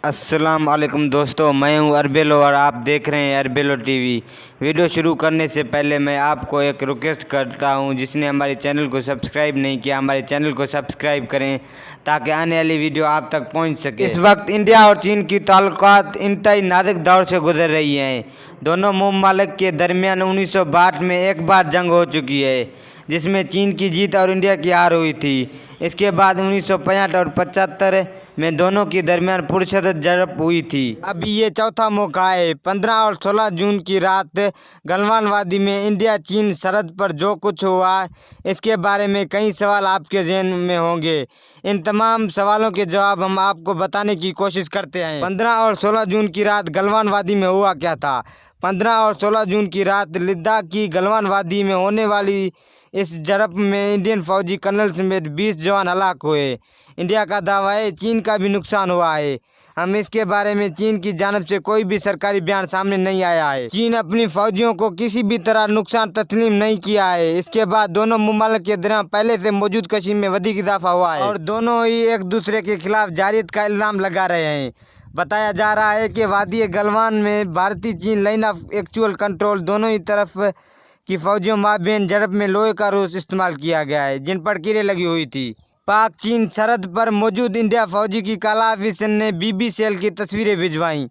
السلام علیکم دوستو، میں ہوں اربیلو اور آپ دیکھ رہے ہیں اربیلو ٹی وی۔ ویڈیو شروع کرنے سے پہلے میں آپ کو ایک ریکویسٹ کرتا ہوں، جس نے ہمارے چینل کو سبسکرائب نہیں کیا ہمارے چینل کو سبسکرائب کریں تاکہ آنے والی ویڈیو آپ تک پہنچ سکے۔ اس وقت انڈیا اور چین کی تعلقات انتہائی نازک دور سے گزر رہی ہیں۔ دونوں ممالک کے درمیان 1962 میں ایک بار جنگ ہو چکی ہے، جس میں چین کی جیت اور انڈیا کی ہار ہوئی تھی۔ اس کے بعد 1965 اور 75 میں دونوں کے درمیان پرشدت جھڑپ ہوئی تھی۔ اب یہ چوتھا موقع ہے۔ 15 اور 16 جون کی رات گلوان وادی میں انڈیا چین سرحد پر جو کچھ ہوا، اس کے بارے میں کئی سوال آپ کے ذہن میں ہوں گے۔ ان تمام سوالوں کے جواب ہم آپ کو بتانے کی کوشش کرتے ہیں۔ 15 اور 16 جون کی رات گلوان وادی میں ہوا کیا تھا؟ 15 اور 16 جون کی رات لداخ کی گلوان وادی میں ہونے والی اس جھڑپ میں انڈین فوجی کرنل سمیت 20 جوان ہلاک ہوئے۔ انڈیا کا دعویٰ ہے چین کا بھی نقصان ہوا ہے۔ ہم اس کے بارے میں چین کی جانب سے کوئی بھی سرکاری بیان سامنے نہیں آیا ہے۔ چین اپنی فوجیوں کو کسی بھی طرح نقصان تسلیم نہیں کیا ہے۔ اس کے بعد دونوں ممالک کے درمیان پہلے سے موجود کشی میں ودیک اضافہ ہوا ہے اور دونوں ہی ایک دوسرے کے خلاف جارحیت کا الزام لگا رہے ہیں۔ بتایا جا رہا ہے کہ وادی گلوان میں بھارتی چین لائن آف ایکچوئل کنٹرول دونوں ہی طرف کی فوجیوں مابین جھڑپ میں لوہے کا روس استعمال کیا گیا ہے، جن پر کیریں لگی ہوئی تھی۔ پاک چین سرحد پر موجود انڈیا فوجی کی کالا آفیسر نے بی سیل کی تصویریں بھجوائیں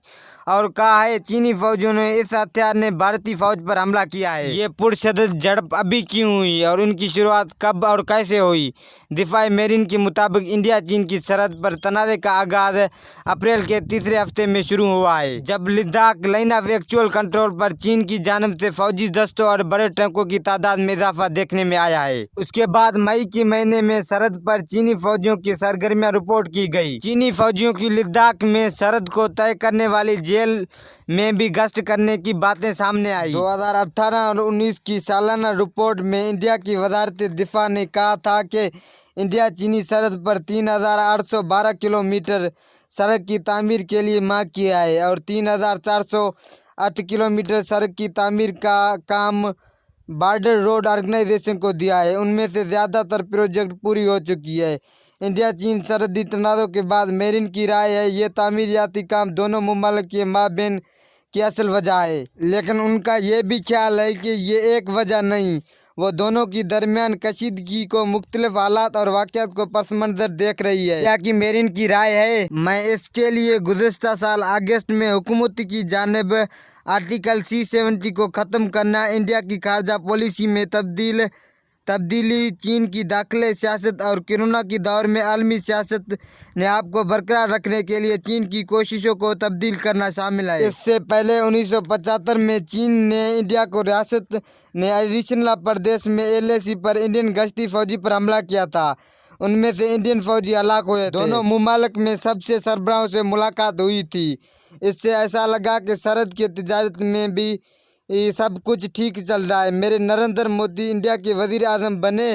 اور کہا ہے چینی فوجیوں نے اس ہتھیار نے بھارتی فوج پر حملہ کیا ہے۔ یہ پرشدت جھڑپ ابھی کیوں ہوئی اور ان کی شروعات کب اور کیسے ہوئی؟ دفاعی مارین کے مطابق انڈیا چین کی سرحد پر تنازع کا آغاز اپریل کے تیسرے ہفتے میں شروع ہوا ہے، جب Ladakh line of actual control پر چین کی جانب سے فوجی دستوں اور بڑے ٹینکوں کی تعداد میں اضافہ دیکھنے میں آیا ہے۔ اس کے بعد مئی کے مہینے میں سرحد پر چینی فوجیوں کی سرگرمیاں رپورٹ کی گئی۔ چینی فوجیوں کی لداخ میں سرحد کو طے کرنے والی جیل میں بھی گشت کرنے کی باتیں سامنے آئی۔ 2018 اور 19 کی سالانہ رپورٹ میں انڈیا کی وزارت دفاع نے کہا تھا کہ انڈیا چینی سرحد پر 3812 کلومیٹر سڑک کی تعمیر کے لیے مانگ کیا ہے اور 3408 کلومیٹر سڑک کی تعمیر کا کام بارڈر روڈ آرگنائزیشن کو دیا ہے۔ ان میں سے زیادہ تر پروجیکٹ پوری ہو چکی ہے۔ انڈیا چین سرحدی تنازع کے بعد مارین کی رائے ہے یہ تعمیراتی کام دونوں ممالک کے مابین کی اصل وجہ ہے، لیکن ان کا یہ بھی خیال ہے کہ یہ ایک وجہ نہیں، وہ دونوں کی درمیان کشیدگی کو مختلف حالات اور واقعات کو پس منظر دیکھ رہی ہے۔ انڈیا کی مارین کی رائے ہے میں اس کے لیے گزشتہ سال اگست میں حکومت کی جانب آرٹیکل C-70 کو ختم کرنا، انڈیا کی خارجہ پالیسی میں تبدیلی، چین کی داخلی سیاست اور کورونا کے دور میں عالمی سیاست نے آپ کو برقرار رکھنے کے لیے چین کی کوششوں کو تبدیل کرنا شامل ہے۔ اس سے پہلے 1975 میں چین نے انڈیا کو ریاست نے اروناچل پردیش میں LAC پر انڈین گشتی فوجی پر حملہ کیا تھا، ان میں سے انڈین فوجی ہلاک ہوئے تھے۔ دونوں ممالک میں سب سے سربراہوں سے ملاقات ہوئی تھی۔ اس سے ایسا لگا کہ سرحد کی تجارت میں بھی سب کچھ ٹھیک چل رہا ہے۔ میرے نریندر مودی انڈیا کے وزیر اعظم بنے،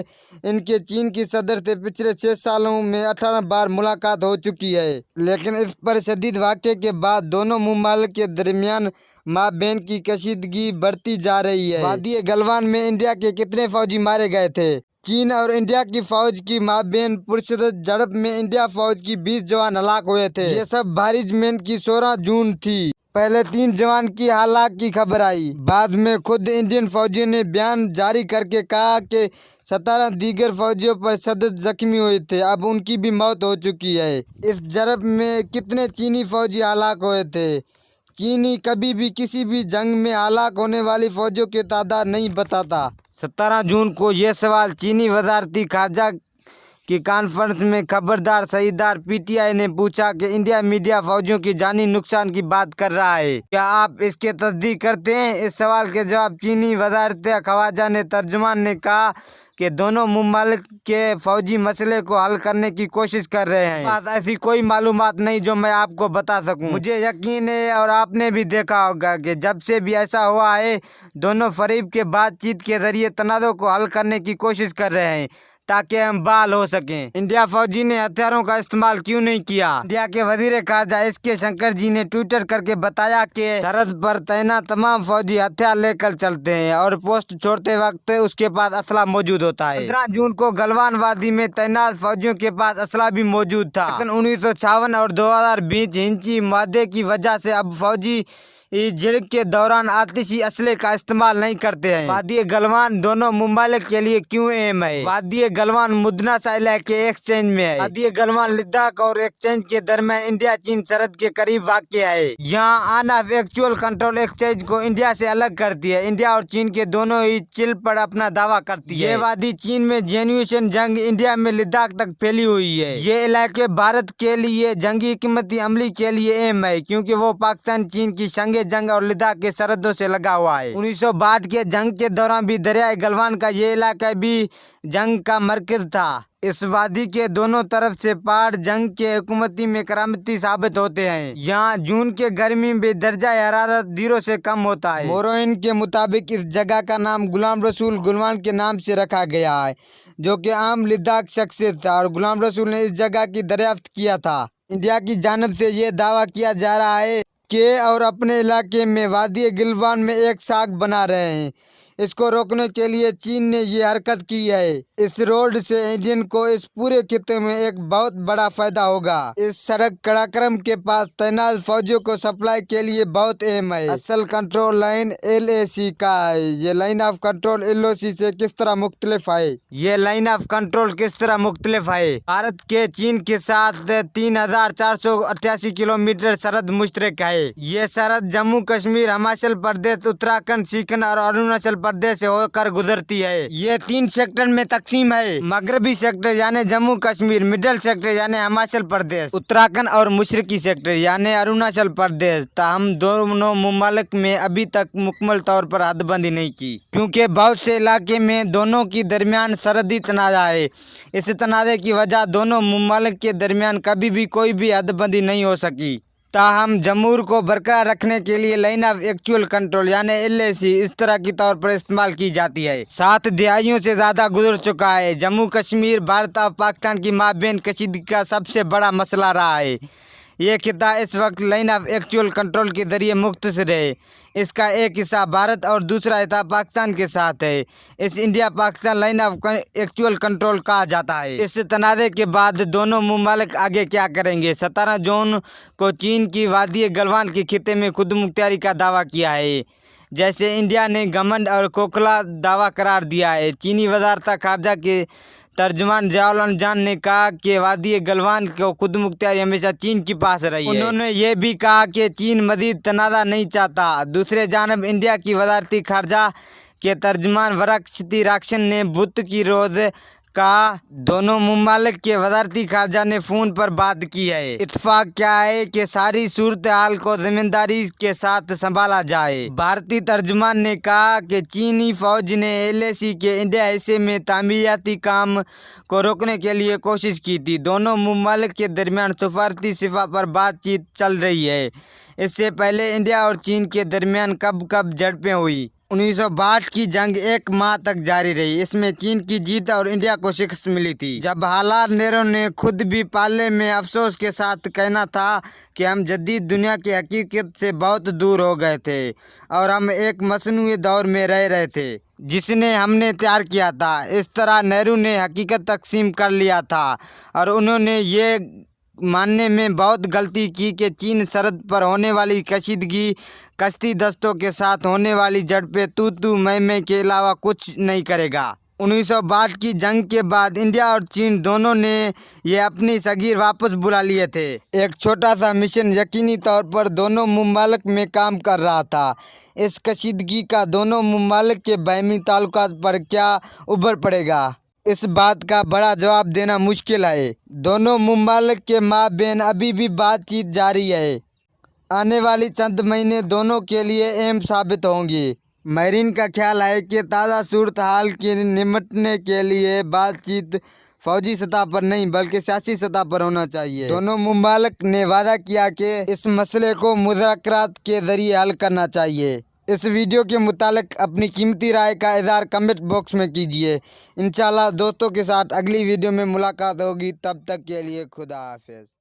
ان کے چین کی صدر سے پچھلے 6 سالوں میں 18 بار ملاقات ہو چکی ہے، لیکن اس پر شدید واقعے کے بعد دونوں ممالک کے درمیان مابین کی کشیدگی بڑھتی جا رہی ہے۔ وادی گلوان میں انڈیا کے کتنے فوجی مارے گئے تھے؟ چین اور انڈیا کی فوج کی مابین پرشدت جھڑپ میں انڈیا فوج کی 20 جوان ہلاک ہوئے تھے۔ یہ سب مارچ کی 16 جون تھی۔ پہلے 3 جوان کی ہلاکت کی خبر آئی، بعد میں خود انڈین فوجیوں نے بیان جاری کر کے کہا کہ 17 دیگر فوجیوں پر شدید زخمی ہوئے تھے، اب ان کی بھی موت ہو چکی ہے۔ اس جھڑپ میں کتنے چینی فوجی ہلاک ہوئے تھے؟ چین کبھی بھی کسی بھی جنگ میں ہلاک ہونے والی فوجیوں کی تعداد نہیں بتاتا۔ 17 جون کو یہ سوال چینی وزارتی خارجہ کی کانفرنس میں خبردار شہریار PTI نے پوچھا کہ انڈیا میڈیا فوجیوں کی جانی نقصان کی بات کر رہا ہے، کیا آپ اس کی تصدیق کرتے ہیں؟ اس سوال کے جواب چینی وزارت خارجہ نے ترجمان نے کہا کہ دونوں ممالک کے فوجی مسئلے کو حل کرنے کی کوشش کر رہے ہیں۔ میرے پاس ایسی کوئی معلومات نہیں جو میں آپ کو بتا سکوں۔ مجھے یقین ہے اور آپ نے بھی دیکھا ہوگا کہ جب سے بھی ایسا ہوا ہے، دونوں فریق کے بات چیت کے ذریعے تنازع کو حل کرنے کی کوشش کر رہے ہیں ताकि हम बहाल हो सकें। इंडिया फौजी ने हथियारों का इस्तेमाल क्यों नहीं किया? इंडिया के वजीर खारजा एस के शंकर जी ने ट्विटर करके बताया कि सरहद पर तैनात तमाम फौजी हथियार लेकर चलते हैं और पोस्ट छोड़ते वक्त उसके पास असला मौजूद होता है। 15 जून को गलवान वादी में तैनात फौजियों के पास असला भी मौजूद था, लेकिन 1956 और 2020 हिंसी मुआहदे की वजह से अब फौजी जंग के दौरान आतिशी असले का इस्तेमाल नहीं करते हैं। वादी गलवान दोनों मुमालिक के लिए क्यों अहम है? वादी गलवान मुदना साहिल के एक्सचेंज में है। वादी गलवान लद्दाख और एक्सचेंज के दरमियान इंडिया चीन सरहद के करीब वाक़ है। यहाँ आना एक्चुअल कंट्रोल एक्सचेंज को इंडिया से अलग करती है। इंडिया और चीन के दोनों ही चिल पर अपना दावा करती है। ये वादी चीन में जेन्युइन जंग इंडिया में लद्दाख तक फैली हुई है। ये इलाके भारत के लिए जंगी हिकमत अमली के लिए अहम है, क्योंकि वो पाकिस्तान चीन की संग जंग और लद्दाख के सरहदों से लगा हुआ है। 1962 के जंग के दौरान भी दरियाई गलवान का ये इलाका भी जंग का मरकज था। इस वादी के दोनों तरफ से पहाड़ जंग के हुकूमती में करामती साबित होते हैं। यहाँ जून के गर्मी में दर्जा हरारत 0 से कम होता है। मोरोइन के मुताबिक इस जगह का नाम गुलाम रसूल गुलवान के नाम से रखा गया है, जो कि आम लद्दाख शख्सियत था, और गुलाम रसूल ने इस जगह की दरियाफ्त किया था। इंडिया की जानिब से ये दावा किया जा रहा है कि और अपने इलाके में वादी गिलवान में एक साख बना रहे हैं। इसको रोकने के लिए चीन ने ये हरकत की है। इस रोड से इंडियन को इस पूरे खित्ते में एक बहुत बड़ा फायदा होगा। इस सड़क कराक्रम के पास तैनात फौजियों को सप्लाई के लिए बहुत अहम है। असल कंट्रोल लाइन LAC का है। ये लाइन ऑफ कंट्रोल LOC से किस तरह मुख्तलिफ है? ये लाइन ऑफ कंट्रोल किस तरह मुख्तलिफ है? भारत के चीन के साथ 3488 किलोमीटर सरहद मुश्तरक है। ये सरहद जम्मू कश्मीर, हिमाचल प्रदेश, उत्तराखंड, सिक्किम और अरुणाचल प्रदेश से होकर गुजरती है। ये 3 सेक्टर में तकसीम है। मगरबी सेक्टर यानी जम्मू कश्मीर, मिडल सेक्टर यानी हिमाचल प्रदेश, उत्तराखंड और मशरकी सेक्टर यानी अरुणाचल प्रदेश। ताहम दोनों मुमालिक में अभी तक मुकम्मल तौर पर हदबंदी नहीं की, क्योंकि बहुत से इलाके में दोनों के दरमियान सरहदी तनाज़ा है। इस तनाज़े की वजह दोनों मुमालिक के दरमियान कभी भी कोई भी हदबंदी नहीं हो सकी। ताहम जमूर को बरकरार रखने के लिए लाइन ऑफ एक्चुअल कंट्रोल यानी LAC इस तरह की तौर पर इस्तेमाल की जाती है। 7 दहाइयों से ज़्यादा गुजर चुका है। जम्मू कश्मीर भारत और पाकिस्तान की माबेन कशीदगी का सबसे बड़ा मसला रहा है। ये खिता इस वक्त लाइन ऑफ एक्चुअल कंट्रोल के जरिए मुख्तसर है। इसका एक हिस्सा भारत और दूसरा हिस्सा पाकिस्तान के साथ है। इस India Pakistan line of actual control कहा जाता है। इस तनाज़े के बाद दोनों मुमालिक आगे क्या करेंगे? 17 जून को चीन की वादी गलवान के खिते में खुद मुख्तियारी का दावा किया है, जैसे इंडिया ने घमंड और खोखला दावा करार दिया है। चीनी वज़ारत खारजा के तर्जुमान ज़ियाउल जान ने कहा कि वादी गलवान को खुद मुख्तियारी हमेशा चीन के पास रही है। उन्होंने ये भी कहा कि चीन मज़ीद तनाज़ा नहीं चाहता। दूसरे जानब इंडिया की वज़ारती खारजा के तर्जुमान वरक्षती राक्शन ने बुध की रोज़ कहा दोनों मुमालिक के वज़ारती खारजा ने फ़ोन पर बात की है। इत्तफाक क्या है कि सारी सूरत हाल को ज़िम्मेदारी के साथ संभाला जाए। भारतीय तर्जुमान ने कहा कि चीनी फ़ौज ने LAC के इंडिया हिस्से में तामीराती काम को रोकने के लिए कोशिश की थी। दोनों मुमालिक के दरमियान सफारती सिफा पर बातचीत चल रही है। इससे पहले इंडिया और चीन के दरमियान कब कब झड़पें हुई। 1962 की जंग 1 माह तक जारी रही। इसमें चीन की जीत और इंडिया को शिकस्त मिली थी। जब हालात नेहरू ने खुद भी पाले में अफसोस के साथ कहना था कि हम जदीद दुनिया की हकीकत से बहुत दूर हो गए थे और हम एक मसनूई दौर में रह रहे थे जिसने हमने तैयार किया था। इस तरह नेहरू ने हकीकत तकसीम कर लिया था और उन्होंने ये मानने में बहुत गलती की कि चीन सरहद पर होने वाली कशीदगी, कश्ती दस्तों के साथ होने वाली झड़पें तू मैं के अलावा कुछ नहीं करेगा। 1962 की जंग के बाद इंडिया और चीन दोनों ने ये अपनी सगीर वापस बुला लिए थे। एक छोटा सा मिशन यकीनी तौर पर दोनों मुमालिक में काम कर रहा था। इस कशीदगी का दोनों मुमालिक के बाहमी ताल्लुकात पर क्या उभर पड़ेगा, इस बात का बड़ा जवाब देना मुश्किल है। दोनों मुमालिक के माबेन अभी भी बातचीत जारी है। आने वाली चंद महीने दोनों के लिए अहम साबित होंगी। माहिरीन का ख्याल है कि ताज़ा सूरत हाल के निपटने के लिए बातचीत फौजी सतह पर नहीं बल्कि सियासी सतह पर होना चाहिए। दोनों मुमालिक ने वादा किया कि इस मसले को मुज़ाकरात के जरिए हल करना चाहिए। اس ویڈیو کے متعلق اپنی قیمتی رائے کا اظہار کمنٹ باکس میں کیجیے۔ انشاءاللہ دوستوں کے ساتھ اگلی ویڈیو میں ملاقات ہوگی، تب تک کے لیے خدا حافظ۔